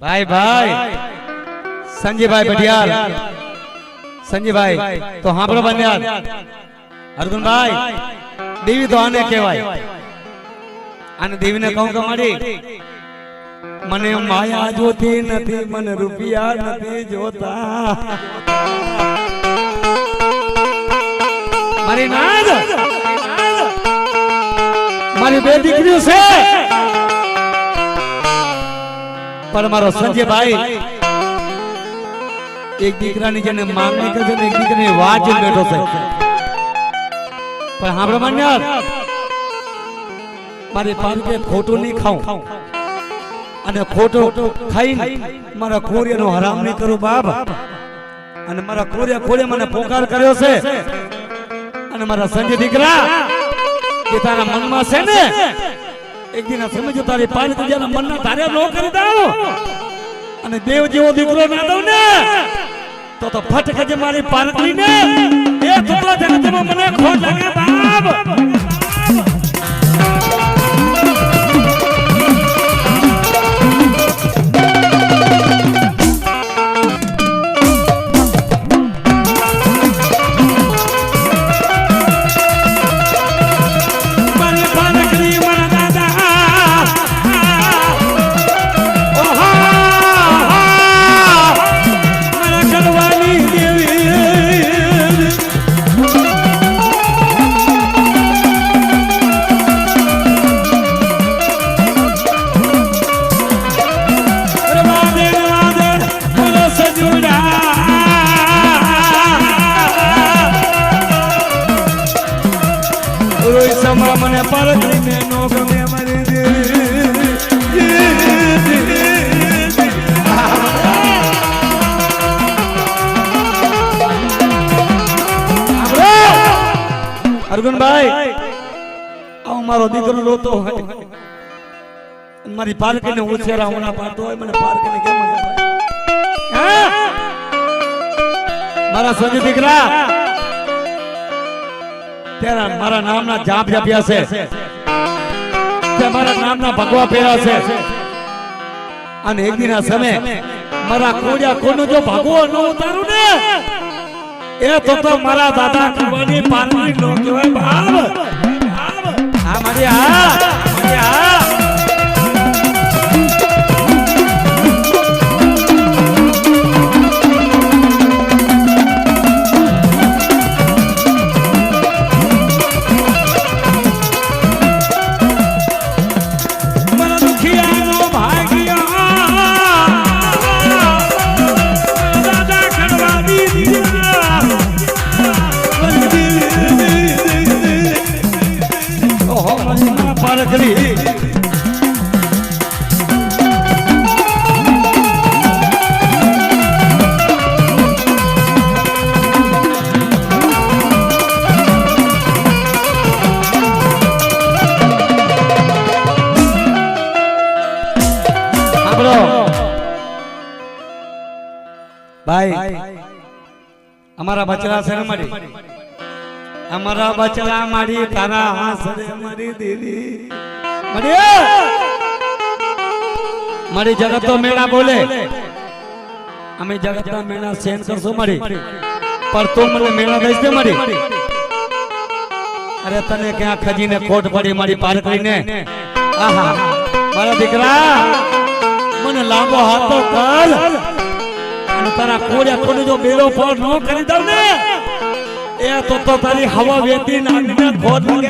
भाई भाई संजय भाई बढ़िया संजय भाई तो हाँ पर बनिया अर्जुन भाई देवी तो आने के भाई आने देवी ने कहूँ कमारी मने माया जोती नथी मन रुपया नथी जोता मारी नाद मारी बे दीकरीओ से पर मारो संजय भाई एक दीकरानी जेने मांगणी करे છે એક દીકરાની વાત જ બેઠો છે પણ હાંભળો માન્યાર મારી પાસે ખોટું નહીં ખાઉં અને ખોટો ખાઈને મારા ખોરિયાનો હરામ નહીં કરું બાપ અને મારા ખોરિયા મને પોકાર કર્યો છે અને મારા સંજય દીકરા કે તારા મનમાં છે ને એક દિન સમજો તારી પાણી તો જેના મનના ધારે નો કરી દઉં અને દેવ જેવો દીકરો ના દઉં ને તો ફટકે જે મારી પારકલી ને એ ટુકડા જગતમાં મને ખોટ લાગે બાપ મને પારકલી ને નો ગમે મારી અર્જુન ભાઈ આ મારો દીકરો રોતો હોય મારી પારકીને ઉછેરા હોના પાડતો હોય મને પારકીને કેમ મારા સંજય દીકરા तेरा मारा नाम ना जाप जपिया से ते मारा नाम ना भगवा पेरा से अने एक दिन समय मारा कोडिया कोनो जो भगવો न उतारू ने ए तो मारा दादा करवानी पारनी नो केवाय बाप आ मारी आ भाई हमारा बचड़ा से मरी हमारा बचड़ा मरी तारा हाथ से मरी दीदी मरी मरी जगत तो मेला बोले हमें जगत का मेला सेन कर सो मरी पर तुम મને मेला देश दे मरी अरे तने क्या खजी ने कोट पड़ी मारी पारकली ने आहा मारा दीकरा મને લાંબો હાથ તો કર तारा कोड़िया कोने जो बेरो फोड़ नो करी दव ने ए तो तारी हवा वेती नाक में खोद लगे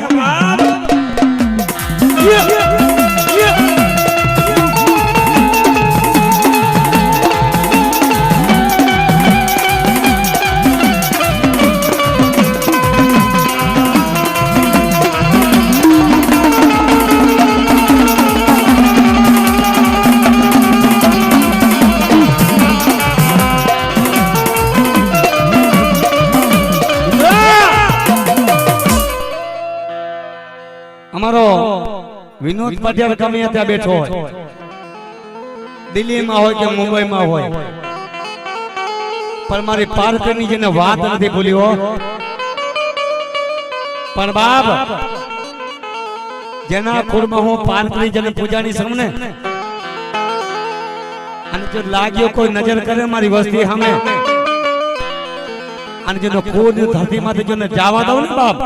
हमारो विनोद पटेल कमी त्या बैठो है दिल्ली में हो के मुंबई में हो पर मारी पारकनी जेने बात नहीं भूली हो पर बाप जेना कुर्म हो पारकनी जने पूजा नहीं समने અને જો લાગ્યો કોઈ નજર કરે મારી વસ્તી સામે અને જેનો કોઈ ધરતીમાંથી જો ને જવા દઉં ને બાપ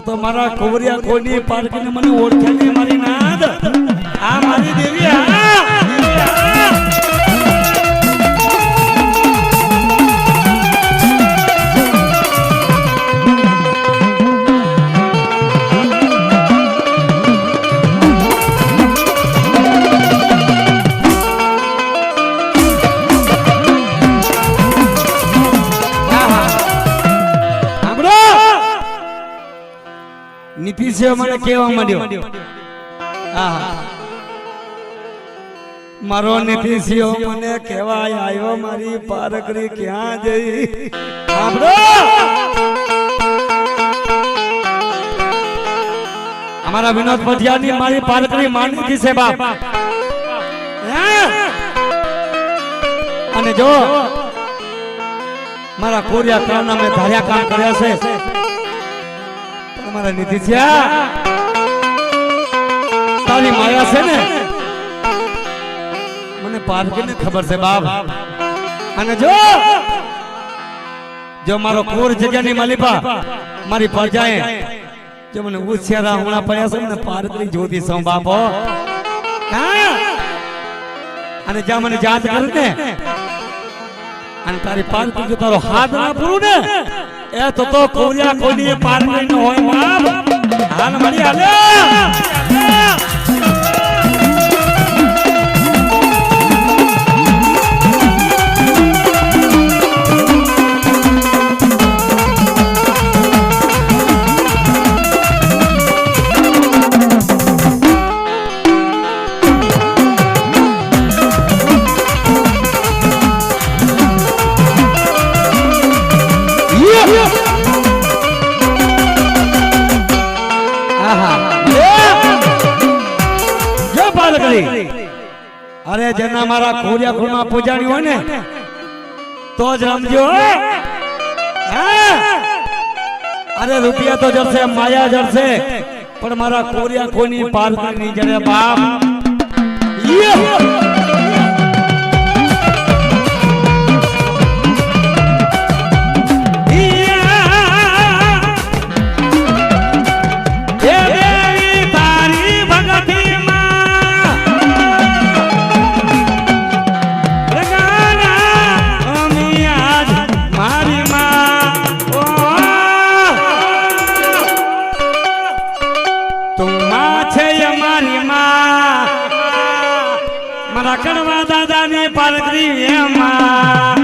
તો મારા કોવરિયા કોઈની પારકીને મને ઓળખે નહીં મારી નાદ આ મારી દેવી નીતિશિયો મને કેવા માંડ્યો મારો નીતિશિયો મને કહેવાય આવ્યો મારી પારકરી ક્યાં જઈ સાંભળો અમારા વિનોદ પઢિયાની મારી પારકરી માનતી છે બાપ અને જો મારા કોરિયા કામના મેં ધાર્યા કામ કર્યા છે મારા નીતિશિયા તારી માયા છે ને મને પારકીને ખબર છે બાપ અને જો મારો કોર જગ્યાની માલિપા મારી પ્રજાએ જો મને ઉછેરા હોણા પડ્યા છે ને પારકરી જોતી છું બાપો અને જ્યાં મને યાદ કર ને અને તારી પારકરી જો તારો હાથ ના પૂરું ને એ તો કોરિયા કોની પારકરી ન હોય બાપ હાલ મળી હાલે અરે જેના મારા કોરિયા ખૂણમાં પૂજાણી હોય ને તો જ રમજો અરે રૂપિયા તો જશે માયા જશે પણ મારા કોરિયા કોની પારકરી નહીં જડે બાપ કડવા દાદા ની પારકરી એમાં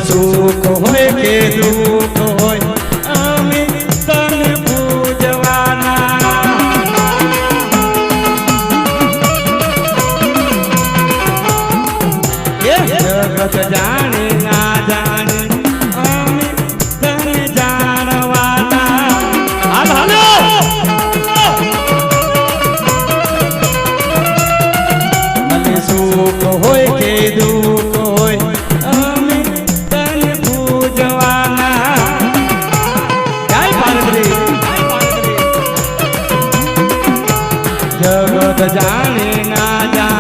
સુખ હોય કે દુઃખ હોય અમે તને પૂજવાના જગત જાણે ના જાણે અમે તને જાણવાના ભલે સુખ હોય કે દુઃખ હોય જગત જાણે ના જાણે